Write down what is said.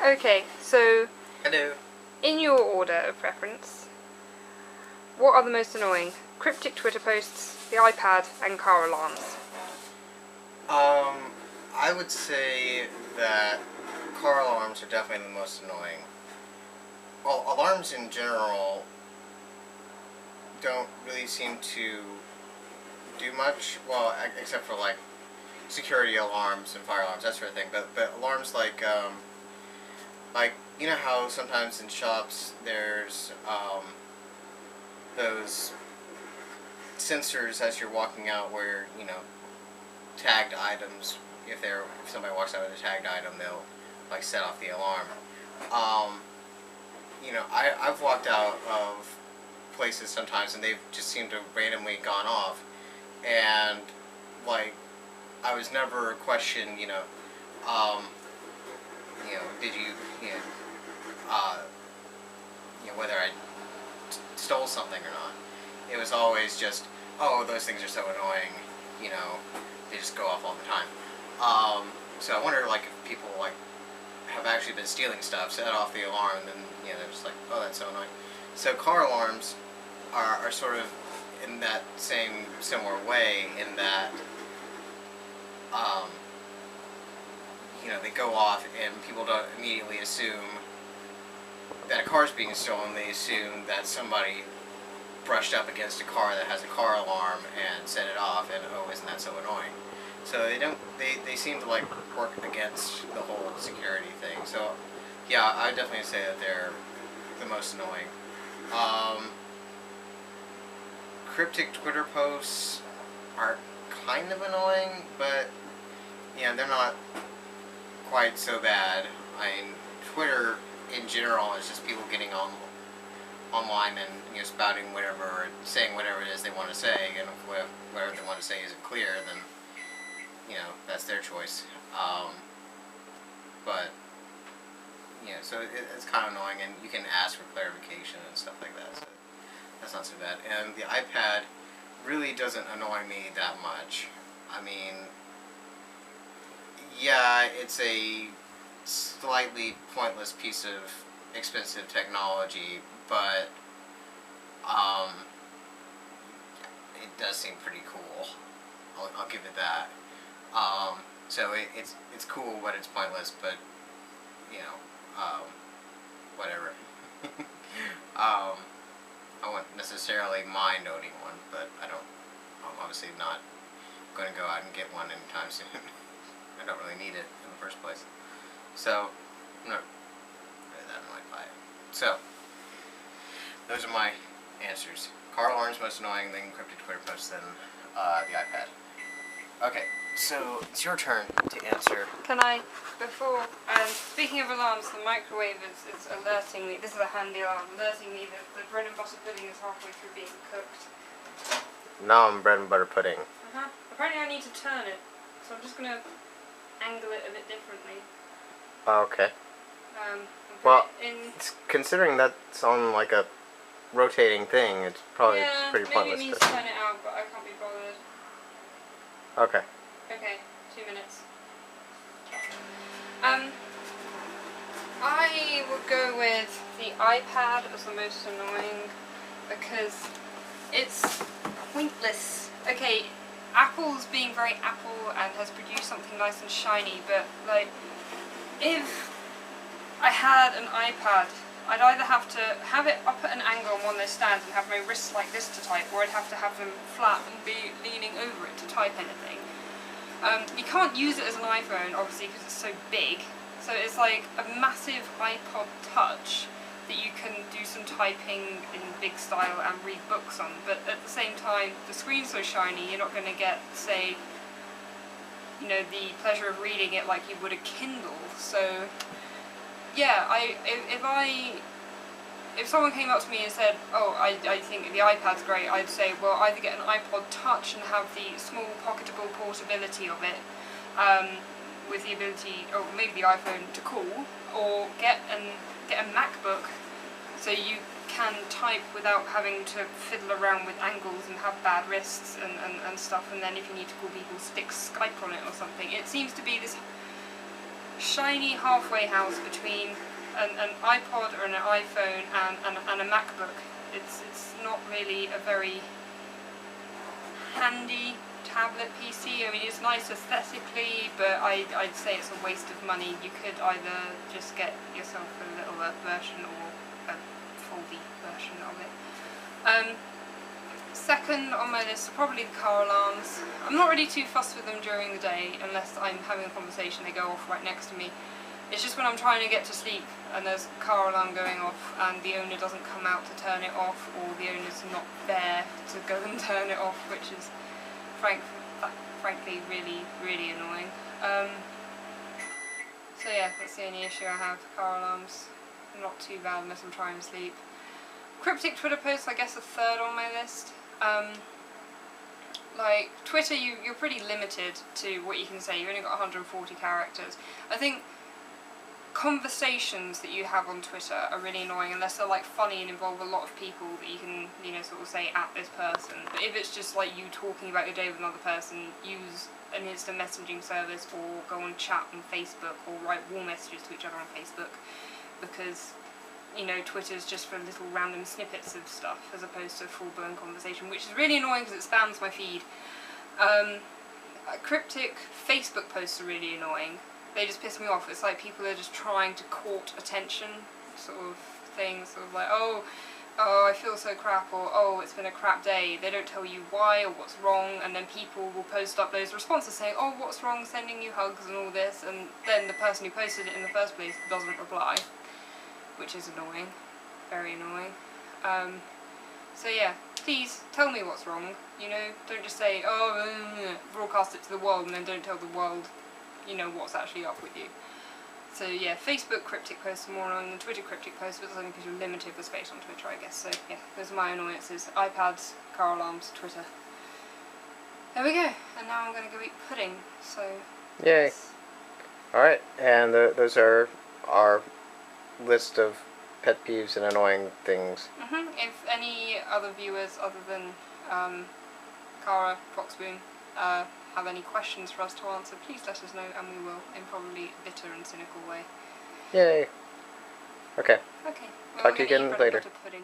Okay, so Hello. in your order of preference, what are the most annoying? Cryptic Twitter posts, the iPad, and car alarms. I would say that car alarms are definitely the most annoying. Well, alarms in general don't really seem to do much. Well, except for like security alarms and fire alarms, that sort of thing. But alarms like you know how sometimes in shops there's those sensors as you're walking out where tagged items. If somebody walks out with a tagged item, they'll like set off the alarm. I've walked out of places sometimes and they've just seemed to randomly gone off, and like I was never questioned. Did whether I stole something or not. It was always just, oh, those things are so annoying. They just go off all the time. So I wonder, like, if people like have actually been stealing stuff, set off the alarm, and then they're just like, oh, that's so annoying. So car alarms are sort of in that same similar way, in that they go off and people don't immediately assume that a car's being stolen. They assume that somebody brushed up against a car that has a car alarm and set it off, and oh, isn't that so annoying? So they seem to like work against the whole security thing. So yeah, I would definitely say that they're the most annoying. Cryptic Twitter posts are kind of annoying, but they're not quite so bad. I mean, Twitter in general is just people getting online and spouting whatever, or saying whatever it is they want to say, and if whatever they want to say isn't clear, then that's their choice. So it's kind of annoying, and you can ask for clarification and stuff like that. So that's not so bad. And the iPad really doesn't annoy me that much. I mean, yeah, it's a slightly pointless piece of expensive technology, but it does seem pretty cool. I'll give it that. So it's cool, but it's pointless. But whatever. I wouldn't necessarily mind owning one, but I'm obviously not going to go out and get one anytime soon. I don't really need it in the first place. So I'm not really that annoyed by it. So those are my answers. Car alarms most annoying, then cryptic Twitter posts, then the iPad. Okay, so it's your turn to answer. Can I, before, speaking of alarms, the microwave is alerting me, this is a handy alarm, alerting me that the bread and butter pudding is halfway through being cooked. Now I'm bread and butter pudding. Apparently I need to turn it, so I'm just going to angle it a bit differently. Okay. Well, considering that's on like a rotating thing, it's probably pretty pointless. Maybe it means to turn it out, but I can't be bothered. Okay. Okay, 2 minutes. I would go with the iPad as the most annoying because it's pointless. Okay, Apple's being very Apple and has produced something nice and shiny, but like, if I had an iPad, I'd either have to have it up at an angle on one of those stands and have my wrists like this to type, or I'd have to have them flat and be leaning over it to type anything. You can't use it as an iPhone, obviously, because it's so big. So it's like a massive iPod Touch that you can do some typing in big style and read books on. But at the same time, the screen's so shiny, you're not going to get, say, the pleasure of reading it like you would a Kindle. So yeah, if someone came up to me and said, oh, I think the iPad's great, I'd say, well, either get an iPod Touch and have the small pocketable portability of it, with the ability, or maybe the iPhone to call, or get a MacBook so you can type without having to fiddle around with angles and have bad wrists and stuff, and then if you need to call people, stick Skype on it or something. It seems to be this shiny halfway house between an iPod or an iPhone and a MacBook. It's not really a very handy tablet PC. I mean, it's nice aesthetically, but I'd say it's a waste of money. You could either just get yourself a little version or a foldy version of it. Second on my list are probably the car alarms. I'm not really too fussed with them during the day unless I'm having a conversation, they go off right next to me. It's just when I'm trying to get to sleep and there's a car alarm going off and the owner doesn't come out to turn it off, or the owner's not there to go and turn it off, which is frankly really, really annoying. So yeah, that's the only issue I have, car alarms. Not too bad unless I'm trying to sleep. Cryptic Twitter posts, I guess, a third on my list. Like, Twitter, you're pretty limited to what you can say. You've only got 140 characters. I think conversations that you have on Twitter are really annoying unless they're like funny and involve a lot of people that you can, you know, sort of say at this person. But if it's just like you talking about your day with another person, use an instant messaging service or go on chat on Facebook or write wall messages to each other on Facebook, because, you know, Twitter's just for little random snippets of stuff as opposed to a full-blown conversation, which is really annoying because it spams my feed. Cryptic Facebook posts are really annoying. They just piss me off. It's like people are just trying to court attention, sort of thing, sort of like, oh, I feel so crap, or oh, it's been a crap day. They don't tell you why or what's wrong, and then people will post up those responses saying, oh, what's wrong, sending you hugs and all this, and then the person who posted it in the first place doesn't reply, which is annoying, very annoying. So yeah, please tell me what's wrong, you know, don't just say, oh, broadcast it to the world, and then don't tell the world, you know, what's actually up with you. So yeah, Facebook cryptic posts are more annoying than Twitter cryptic posts, but that's only because you're limited with space on Twitter, I guess. So yeah, those are my annoyances. iPads, car alarms, Twitter. There we go, and now I'm going to go eat pudding, so... Yay. Yes. Alright, and those are our list of pet peeves and annoying things. If any other viewers other than Cara, Foxboon, have any questions for us to answer, please let us know, and we will, in probably a bitter and cynical way. Yay. Okay. Okay. Well, Talk to you again later. Pudding.